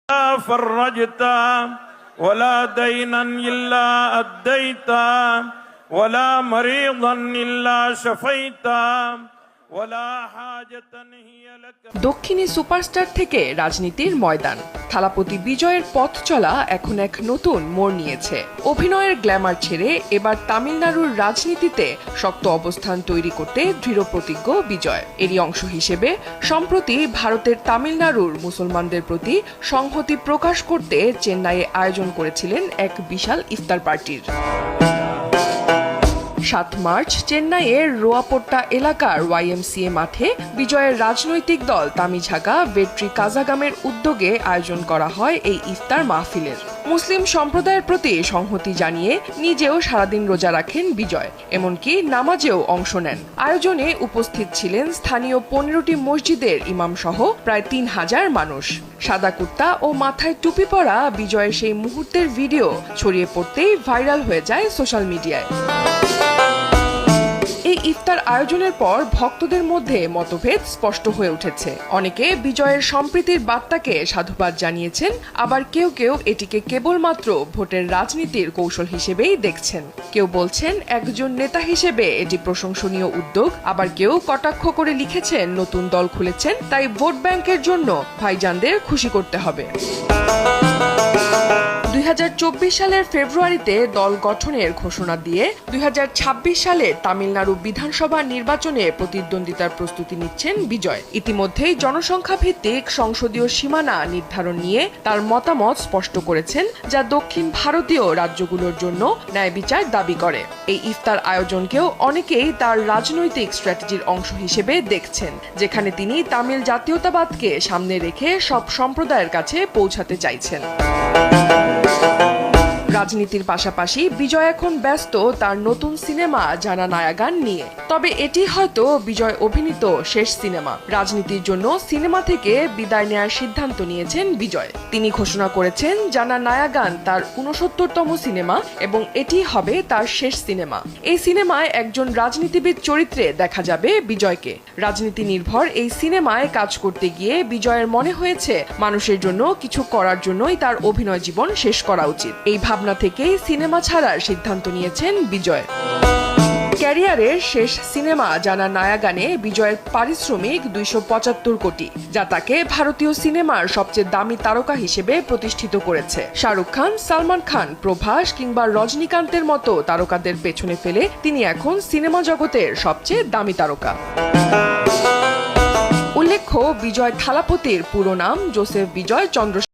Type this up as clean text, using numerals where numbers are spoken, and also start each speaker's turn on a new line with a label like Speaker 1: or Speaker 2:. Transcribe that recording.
Speaker 1: فرجتا ولا دينا إلا أديتا ولا مريضا إلا شفيتا ولا حاجة هي لك।
Speaker 2: দক্ষিণী সুপারস্টার থেকে রাজনীতির ময়দান, থালাপতি বিজয়ের পথ চলা এখন এক নতুন মোড় নিয়েছে। অভিনয়ের গ্ল্যামার ছেড়ে এবার তামিলনাড়ুর রাজনীতিতে শক্ত অবস্থান তৈরি করতে দৃঢ় প্রতিজ্ঞ বিজয়। এরই অংশ হিসেবে সম্প্রতি ভারতের তামিলনাড়ুর মুসলমানদের প্রতি সংহতি প্রকাশ করতে চেন্নাইয়ে আয়োজন করেছিলেন এক বিশাল ইফতার পার্টির। ৭ মার্চ চেন্নাইয়ের রোয়াপোট্টা এলাকার YMCA মাঠে বিজয়ের রাজনৈতিক দল তামিঝাগা ভেট্রি কাজাগামের উদ্যোগে আয়োজন করা হয় এই ইফতার মাহফিলের। মুসলিম সম্প্রদায়ের প্রতি সংহতি জানিয়ে নিজেও সারাদিন রোজা রাখেন বিজয়, এমনকি নামাজেও অংশ নেন। আয়োজনে উপস্থিত ছিলেন স্থানীয় 15টি মসজিদের ইমাম সহ প্রায় 3000 মানুষ। সাদা কুর্তা ও মাথায় টুপি পরা বিজয়ের সেই মুহূর্তের ভিডিও ছড়িয়ে পড়তেই ভাইরাল হয়ে যায় সোশ্যাল মিডিয়ায়। এই ইফতার আয়োজনের পর ভক্তদের মধ্যে মতভেদ স্পষ্ট হয়ে উঠেছে। অনেকে বিজয়ের সম্প্রীতির বার্তাকে সাধুবাদ জানিয়েছেন, আবার কেউ কেউ এটিকে কেবলমাত্র ভোটের রাজনীতির কৌশল হিসেবেই দেখছেন। কেউ বলছেন একজন নেতা হিসেবে এটি প্রশংসনীয় উদ্যোগ, আবার কেউ কটাক্ষ করে লিখেছেন নতুন দল খুলেছেন, তাই ভোট ব্যাংকের জন্য ভাইজানদের খুশি করতে হবে। 2024 সালের ফেব্রুয়ারিতে দল গঠনের ঘোষণা দিয়ে 2026 সালে তামিলনাড়ু বিধানসভা নির্বাচনে প্রতিদ্বন্দ্বিতার প্রস্তুতি নিচ্ছেন বিজয়। ইতিমধ্যেই জনসংখ্যা ভিত্তিক সংসদীয় সীমানা নির্ধারণ নিয়ে তার মতামত স্পষ্ট করেছেন, যা দক্ষিণ ভারতীয় রাজ্যগুলোর জন্য ন্যায় বিচার দাবি করে। এই ইফতার আয়োজনকেও অনেকেই তার রাজনৈতিক স্ট্র্যাটেজির অংশ হিসেবে দেখছেন, যেখানে তিনি তামিল জাতীয়তাবাদকে সামনে রেখে সব সম্প্রদায়ের কাছে পৌঁছাতে চাইছেন। রাজনীতির পাশাপাশি বিজয় এখন ব্যস্ত তার নতুন সিনেমা জানা নায়াগান নিয়ে। তবে এটি হয়তো বিজয় অভিনীত শেষ সিনেমা। রাজনীতির জন্য সিনেমা থেকে বিদায় নেওয়ার সিদ্ধান্ত নিয়েছেন বিজয়। তিনি ঘোষণা করেছেন জানা নায়াগান তার 69তম সিনেমা এবং এটি হবে তার শেষ সিনেমা। এই সিনেমায় একজন রাজনীতিবিদ চরিত্রে দেখা যাবে বিজয়কে। রাজনীতি নির্ভর এই সিনেমায় কাজ করতে গিয়ে বিজয়ের মনে হয়েছে মানুষের জন্য কিছু করার জন্যই তার অভিনয় জীবন শেষ করা উচিত। এই ভাবনা থেকেই সিনেমা ছাড়ার সিদ্ধান্ত নিয়েছেন বিজয়। ক্যারিয়ারের শেষ সিনেমা জানা নায়াগানে বিজয়ের পারিশ্রমিক 275 কোটি, যা তাকে ভারতীয় সিনেমার সবচেয়ে দামি তারকা হিসেবে প্রতিষ্ঠিত করেছে। শাহরুখ খান, সালমান খান, প্রভাস কিংবা রজনীকান্তের মতো তারকাদের পেছনে ফেলে তিনি এখন সিনেমা জগতের সবচেয়ে দামি তারকা। উল্লেখ্য, বিজয় থালাপতির পুরো নাম জোসেফ বিজয় চন্দ্র।